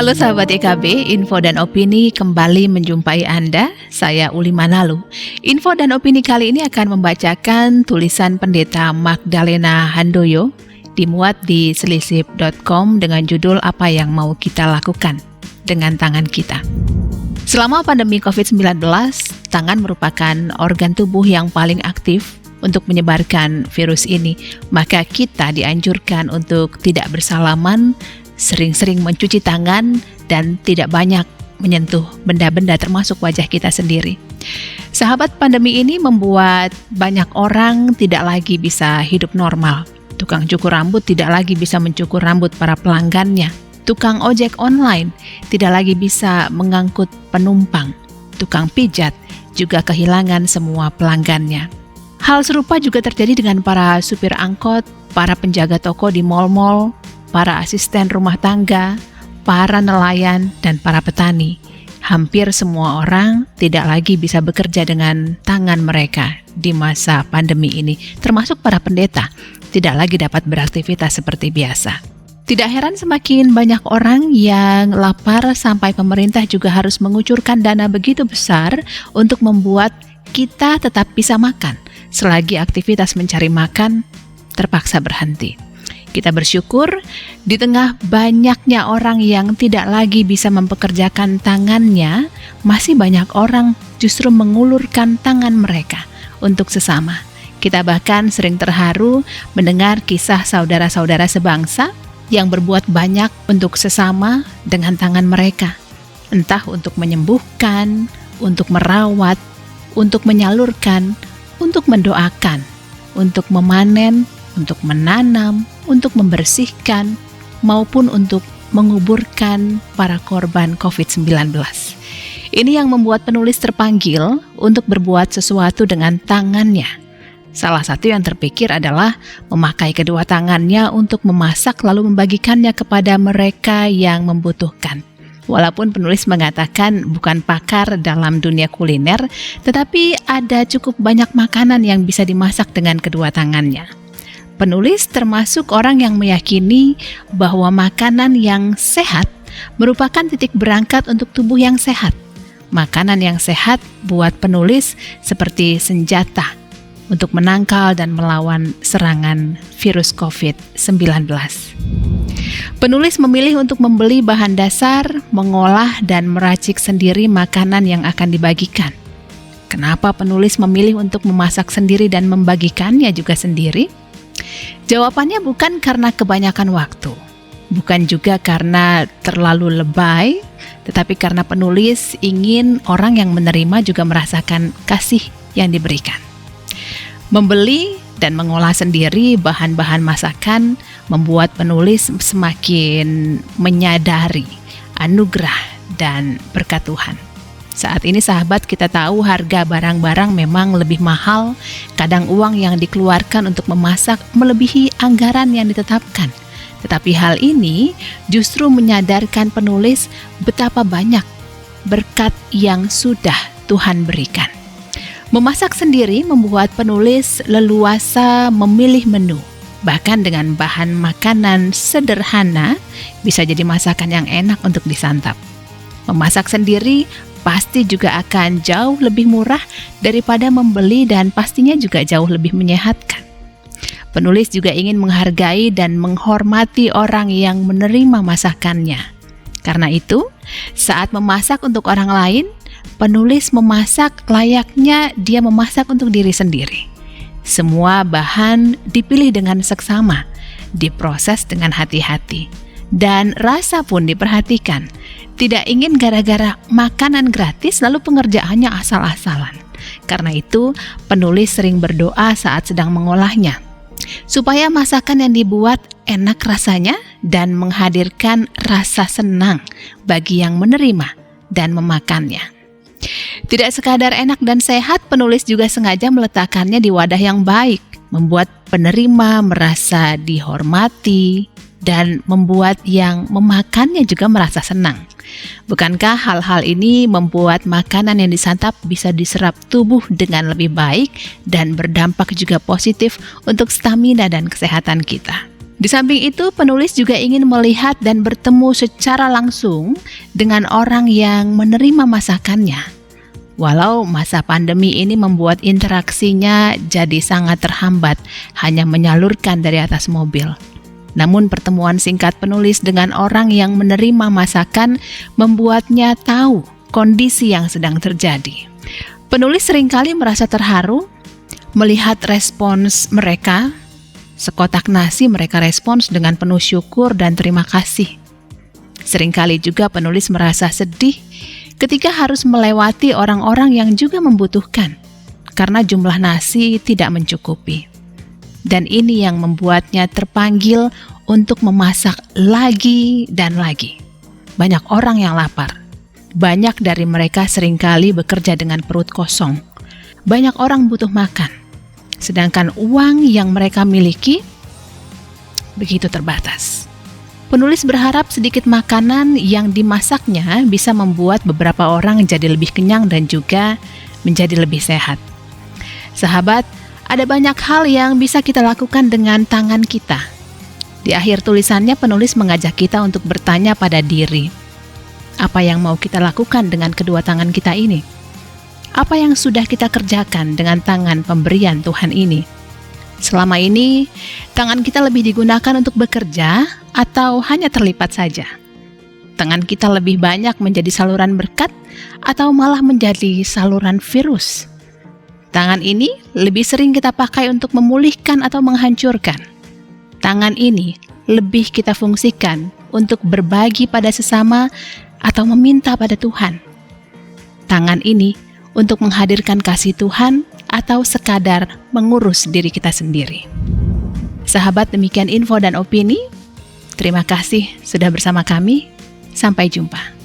Halo sahabat EKB, info dan opini kembali menjumpai Anda. Saya Uli Manalu. Info dan opini kali ini akan membacakan tulisan Pendeta Magdalena Handoyo dimuat di selisip.com dengan judul Apa Yang Mau Kita Lakukan Dengan Tangan Kita. Selama pandemi COVID-19, tangan merupakan organ tubuh yang paling aktif untuk menyebarkan virus ini. Maka kita dianjurkan untuk tidak bersalaman, sering-sering mencuci tangan, dan tidak banyak menyentuh benda-benda termasuk wajah kita sendiri. Sahabat, pandemi ini membuat banyak orang tidak lagi bisa hidup normal. Tukang cukur rambut tidak lagi bisa mencukur rambut para pelanggannya. Tukang ojek online tidak lagi bisa mengangkut penumpang. Tukang pijat juga kehilangan semua pelanggannya. Hal serupa juga terjadi dengan para supir angkot, para penjaga toko di mal-mal, para asisten rumah tangga, para nelayan, dan para petani. Hampir semua orang tidak lagi bisa bekerja dengan tangan mereka di masa pandemi ini, termasuk para pendeta, tidak lagi dapat beraktivitas seperti biasa. Tidak heran semakin banyak orang yang lapar sampai pemerintah juga harus mengucurkan dana begitu besar untuk membuat kita tetap bisa makan, selagi aktivitas mencari makan terpaksa berhenti. Kita bersyukur di tengah banyaknya orang yang tidak lagi bisa mempekerjakan tangannya, masih banyak orang justru mengulurkan tangan mereka untuk sesama. Kita bahkan sering terharu mendengar kisah saudara-saudara sebangsa yang berbuat banyak untuk sesama dengan tangan mereka. Entah untuk menyembuhkan, untuk merawat, untuk menyalurkan, untuk mendoakan, untuk memanen, untuk menanam, untuk membersihkan, maupun untuk menguburkan para korban COVID-19. Ini yang membuat penulis terpanggil untuk berbuat sesuatu dengan tangannya. Salah satu yang terpikir adalah memakai kedua tangannya untuk memasak lalu membagikannya kepada mereka yang membutuhkan. Walaupun penulis mengatakan bukan pakar dalam dunia kuliner, tetapi ada cukup banyak makanan yang bisa dimasak dengan kedua tangannya. Penulis termasuk orang yang meyakini bahwa makanan yang sehat merupakan titik berangkat untuk tubuh yang sehat. Makanan yang sehat buat penulis seperti senjata untuk menangkal dan melawan serangan virus COVID-19. Penulis memilih untuk membeli bahan dasar, mengolah dan meracik sendiri makanan yang akan dibagikan. Kenapa penulis memilih untuk memasak sendiri dan membagikannya juga sendiri? Jawabannya bukan karena kebanyakan waktu, bukan juga karena terlalu lebay, tetapi karena penulis ingin orang yang menerima juga merasakan kasih yang diberikan. Membeli dan mengolah sendiri bahan-bahan masakan membuat penulis semakin menyadari anugerah dan berkat Tuhan. Saat ini sahabat, kita tahu harga barang-barang memang lebih mahal, kadang uang yang dikeluarkan untuk memasak melebihi anggaran yang ditetapkan. Tetapi hal ini justru menyadarkan penulis betapa banyak berkat yang sudah Tuhan berikan. Memasak sendiri membuat penulis leluasa memilih menu. Bahkan dengan bahan makanan sederhana, bisa jadi masakan yang enak untuk disantap. Memasak sendiri pasti juga akan jauh lebih murah daripada membeli dan pastinya juga jauh lebih menyehatkan. Penulis juga ingin menghargai dan menghormati orang yang menerima masakannya. Karena itu, saat memasak untuk orang lain, penulis memasak layaknya dia memasak untuk diri sendiri. Semua bahan dipilih dengan seksama, diproses dengan hati-hati, dan rasa pun diperhatikan. Tidak ingin gara-gara makanan gratis lalu pengerjaannya asal-asalan. Karena itu, penulis sering berdoa saat sedang mengolahnya, supaya masakan yang dibuat enak rasanya dan menghadirkan rasa senang bagi yang menerima dan memakannya. Tidak sekadar enak dan sehat, penulis juga sengaja meletakkannya di wadah yang baik, membuat penerima merasa dihormati, dan membuat yang memakannya juga merasa senang. Bukankah hal-hal ini membuat makanan yang disantap bisa diserap tubuh dengan lebih baik dan berdampak juga positif untuk stamina dan kesehatan kita? Di samping itu, penulis juga ingin melihat dan bertemu secara langsung dengan orang yang menerima masakannya. Walau masa pandemi ini membuat interaksinya jadi sangat terhambat, hanya menyalurkan dari atas mobil. Namun pertemuan singkat penulis dengan orang yang menerima masakan membuatnya tahu kondisi yang sedang terjadi. Penulis seringkali merasa terharu melihat respons mereka. Sekotak nasi mereka respons dengan penuh syukur dan terima kasih. Seringkali juga penulis merasa sedih ketika harus melewati orang-orang yang juga membutuhkan, karena jumlah nasi tidak mencukupi. Dan ini yang membuatnya terpanggil untuk memasak lagi dan lagi. Banyak orang yang lapar. Banyak dari mereka seringkali bekerja dengan perut kosong. Banyak orang butuh makan. Sedangkan uang yang mereka miliki begitu terbatas. Penulis berharap sedikit makanan yang dimasaknya bisa membuat beberapa orang jadi lebih kenyang dan juga menjadi lebih sehat. Sahabat, ada banyak hal yang bisa kita lakukan dengan tangan kita. Di akhir tulisannya, penulis mengajak kita untuk bertanya pada diri, apa yang mau kita lakukan dengan kedua tangan kita ini? Apa yang sudah kita kerjakan dengan tangan pemberian Tuhan ini? Selama ini, tangan kita lebih digunakan untuk bekerja atau hanya terlipat saja? Tangan kita lebih banyak menjadi saluran berkat atau malah menjadi saluran virus? Tangan ini lebih sering kita pakai untuk memulihkan atau menghancurkan. Tangan ini lebih kita fungsikan untuk berbagi pada sesama atau meminta pada Tuhan. Tangan ini untuk menghadirkan kasih Tuhan atau sekadar mengurus diri kita sendiri. Sahabat, demikian info dan opini. Terima kasih sudah bersama kami. Sampai jumpa.